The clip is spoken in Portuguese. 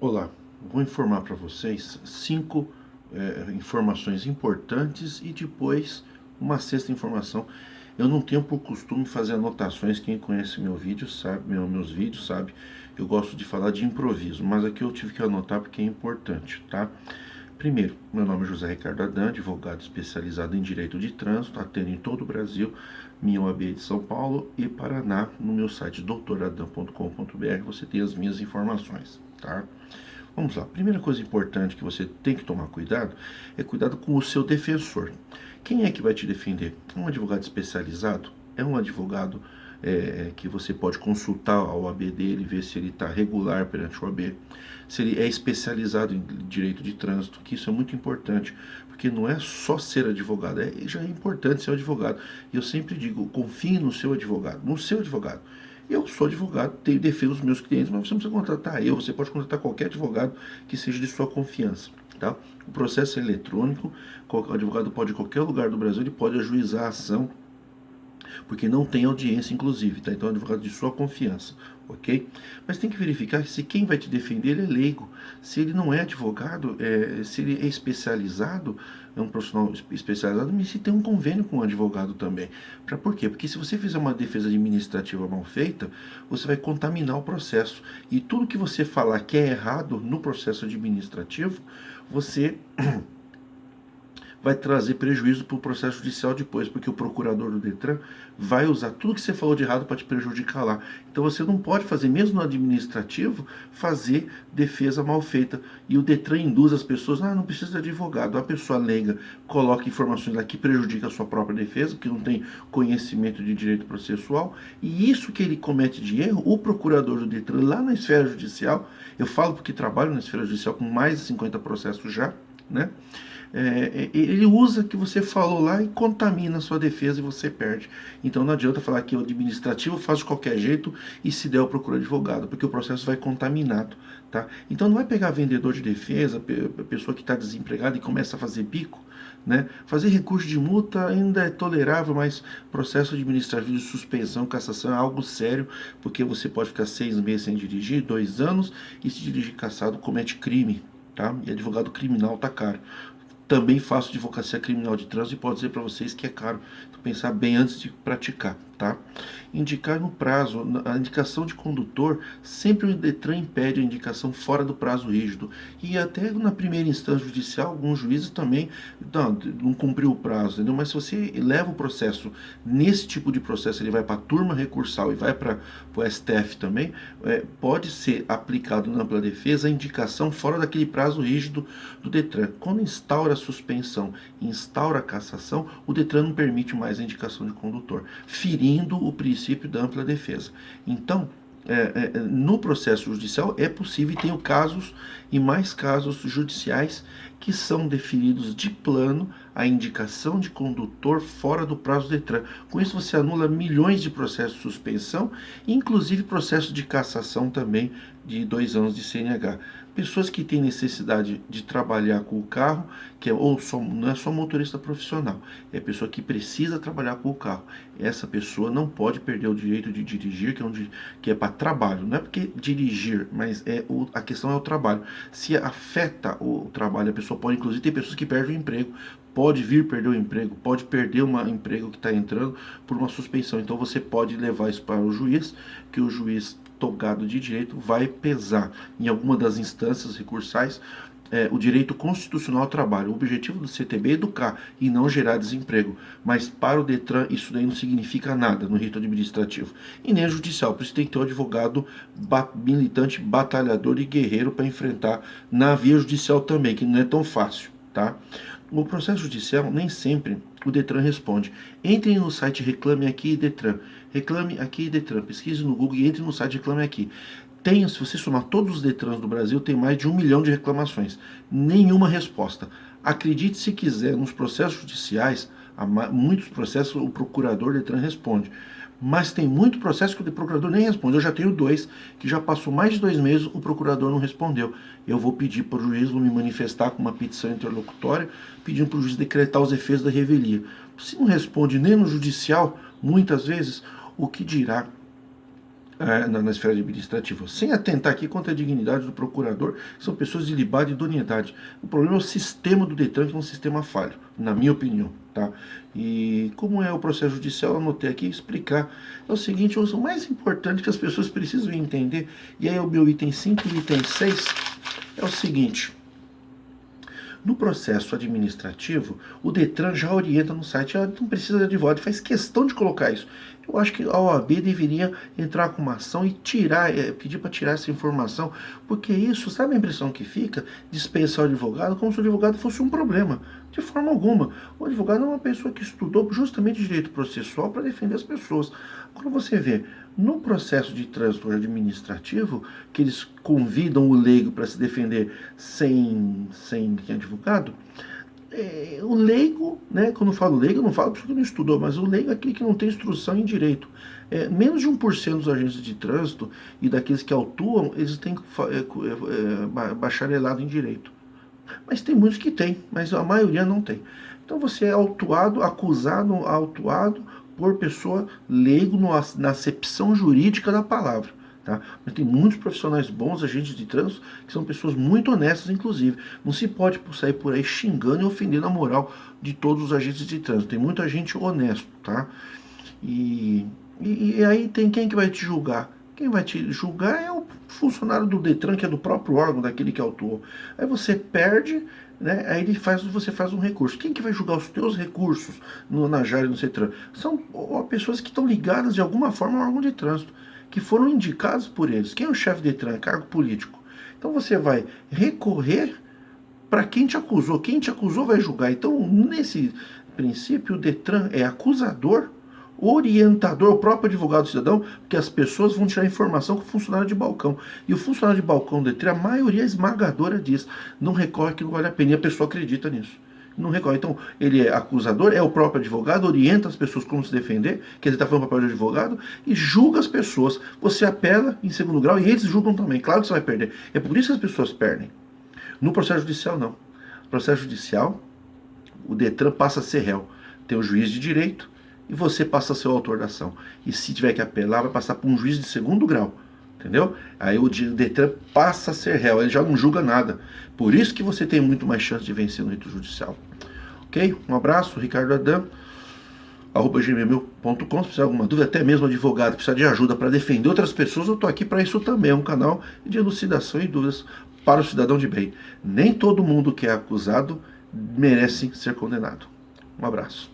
Olá, vou informar para vocês 5 informações importantes e depois uma sexta informação. Eu não tenho por costume fazer anotações, quem conhece meu vídeo sabe, meus vídeos sabe, eu gosto de falar de improviso, mas aqui eu tive que anotar porque é importante, tá? Primeiro, meu nome é José Ricardo Adam, advogado especializado em Direito de Trânsito, atendo em todo o Brasil, minha OAB é de São Paulo e Paraná. No meu site doutoradam.com.br você tem as minhas informações, tá? Vamos lá, primeira coisa importante que você tem que tomar cuidado é cuidado com o seu defensor. Quem é que vai te defender? É um advogado especializado? É um advogado que você pode consultar a OAB dele, ver se ele está regular perante a OAB, se ele é especializado em direito de trânsito, que isso é muito importante, porque não é só ser advogado, já é importante ser advogado. E eu sempre digo, confie no seu advogado, no seu advogado. Eu sou advogado, tenho defesa dos meus clientes, mas você não precisa contratar eu, você pode contratar qualquer advogado que seja de sua confiança. Tá? O processo é eletrônico, o advogado pode, em qualquer lugar do Brasil, ele pode ajuizar a ação, porque não tem audiência, inclusive, tá? Então é um advogado de sua confiança, ok? Mas tem que verificar se quem vai te defender ele é leigo. Se ele não é advogado, se ele é especializado, é um profissional especializado, mas se tem um convênio com o advogado também. Por quê? Porque se você fizer uma defesa administrativa mal feita, você vai contaminar o processo. E tudo que você falar que é errado no processo administrativo, você vai trazer prejuízo para o processo judicial depois, porque o procurador do Detran vai usar tudo que você falou de errado para te prejudicar lá. Então você não pode fazer, mesmo no administrativo, fazer defesa mal feita. E o Detran induz as pessoas, não precisa de advogado. A pessoa leiga coloca informações lá que prejudicam a sua própria defesa, que não tem conhecimento de direito processual, e isso que ele comete de erro, o procurador do Detran, lá na esfera judicial, eu falo porque trabalho na esfera judicial com mais de 50 processos já, né? Ele usa o que você falou lá e contamina a sua defesa e você perde. Então não adianta falar que o administrativo faz de qualquer jeito e se der eu procuro advogado, porque o processo vai contaminado. Tá? Então não vai pegar vendedor de defesa, pessoa que está desempregada e começa a fazer bico. Né? Fazer recurso de multa ainda é tolerável, mas processo administrativo de suspensão, cassação é algo sério, porque você pode ficar 6 meses sem dirigir, 2 anos, e se dirigir cassado comete crime. Tá? E advogado criminal tá caro. Também faço advocacia criminal de trânsito e posso dizer para vocês que é caro. Então, pensar bem antes de praticar, tá? Indicar no prazo. A indicação de condutor, sempre o Detran impede a indicação fora do prazo rígido. E até na primeira instância judicial, alguns juízes também não cumpriu o prazo, entendeu? Mas se você leva o processo, nesse tipo de processo, ele vai para a turma recursal e vai para o STF também, pode ser aplicado na ampla defesa a indicação fora daquele prazo rígido do Detran. Quando instaura a suspensão, instaura a cassação, o Detran não permite mais a indicação de condutor, ferindo o princípio da ampla defesa. Então, no processo judicial é possível, e tenho casos e mais casos judiciais que são definidos de plano a indicação de condutor fora do prazo do Detran. Com isso você anula milhões de processos de suspensão, inclusive processos de cassação também de 2 anos de CNH. Pessoas que têm necessidade de trabalhar com o carro, não é só motorista profissional, é pessoa que precisa trabalhar com o carro. Essa pessoa não pode perder o direito de dirigir, que é para trabalho. Não é porque dirigir, mas a questão é o trabalho. Se afeta o trabalho, a pessoa pode, inclusive, tem pessoas que perdem o emprego, pode vir perder o emprego, pode perder um emprego que está entrando por uma suspensão. Então você pode levar isso para o juiz, que o juiz togado de direito vai pesar em alguma das instâncias recursais o direito constitucional ao trabalho. O objetivo do CTB é educar e não gerar desemprego. Mas para o Detran isso daí não significa nada no rito administrativo. E nem judicial. Por isso tem que ter um advogado militante, batalhador e guerreiro para enfrentar na via judicial também, que não é tão fácil. Tá? No processo judicial, nem sempre o Detran responde. Entrem no site Reclame Aqui Detran. Reclame Aqui Detran. Pesquise no Google e entre no site Reclame Aqui. Se você somar todos os Detrans do Brasil, tem mais de 1 milhão de reclamações. Nenhuma resposta. Acredite se quiser, nos processos judiciais, muitos processos o procurador Detran responde. Mas tem muito processo que o procurador nem responde. Eu já tenho 2, que já passou mais de 2 meses, o procurador não respondeu. Eu vou pedir para o juiz, vou me manifestar com uma petição interlocutória, pedindo para o juiz decretar os efeitos da revelia. Se não responde nem no judicial, muitas vezes, o que dirá na esfera administrativa, sem atentar aqui contra a dignidade do procurador, que são pessoas de liberdade e idoneidade. O problema é o sistema do Detran, que é um sistema falho, na minha opinião. Tá? E como é o processo judicial, eu anotei aqui explicar. É o seguinte, o mais importante que as pessoas precisam entender, e aí é o meu item 5 e item 6, é o seguinte. No processo administrativo, o Detran já orienta no site, não precisa de advogado, faz questão de colocar isso. Eu acho que a OAB deveria entrar com uma ação e pedir para tirar essa informação, porque isso, sabe a impressão que fica? Dispensar o advogado como se o advogado fosse um problema. De forma alguma. O advogado é uma pessoa que estudou justamente direito processual para defender as pessoas. Quando você vê no processo de trânsito administrativo, que eles convidam o leigo para se defender sem advogado, o leigo, né, quando eu falo leigo, eu não falo porque não estudou, mas o leigo é aquele que não tem instrução em direito. Menos de 1% dos agentes de trânsito e daqueles que autuam, eles têm bacharelado em direito. Mas tem muitos que têm, mas a maioria não tem. Então você é autuado, autuado por pessoa leigo na acepção jurídica da palavra. Tá? Mas tem muitos profissionais bons, agentes de trânsito, que são pessoas muito honestas, inclusive. Não se pode sair por aí xingando e ofendendo a moral de todos os agentes de trânsito. Tem muita gente honesto, tá? E aí tem quem que vai te julgar? Quem vai te julgar é o funcionário do Detran, que é do próprio órgão, daquele que autuou. Aí você perde, né? Aí você faz um recurso. Quem que vai julgar os teus recursos na JAR e no CETRAN? São pessoas que estão ligadas de alguma forma ao órgão de trânsito, que foram indicados por eles. Quem é o chefe do Detran? Cargo político. Então você vai recorrer para quem te acusou. Quem te acusou vai julgar. Então, nesse princípio, o Detran é acusador, orientador, o próprio advogado do cidadão, porque as pessoas vão tirar informação com o funcionário de balcão. E o funcionário de balcão do Detran, a maioria esmagadora diz, não recorre que não vale a pena, e a pessoa acredita nisso. Não recorre. Então, ele é acusador, é o próprio advogado, orienta as pessoas como se defender, que ele está fazendo o papel de advogado, e julga as pessoas. Você apela em segundo grau e eles julgam também. Claro que você vai perder. É por isso que as pessoas perdem. No processo judicial, não. No processo judicial, o Detran passa a ser réu. Tem o juiz de direito e você passa a ser o autor da ação. E se tiver que apelar, vai passar por um juiz de segundo grau. Entendeu? Aí o Detran passa a ser réu, ele já não julga nada. Por isso que você tem muito mais chance de vencer no rito judicial. Ok? Um abraço, Ricardo Adam, @gmail.com. Se precisar de alguma dúvida, até mesmo advogado, precisa de ajuda para defender outras pessoas, eu estou aqui para isso também. É um canal de elucidação e dúvidas para o cidadão de bem. Nem todo mundo que é acusado merece ser condenado. Um abraço.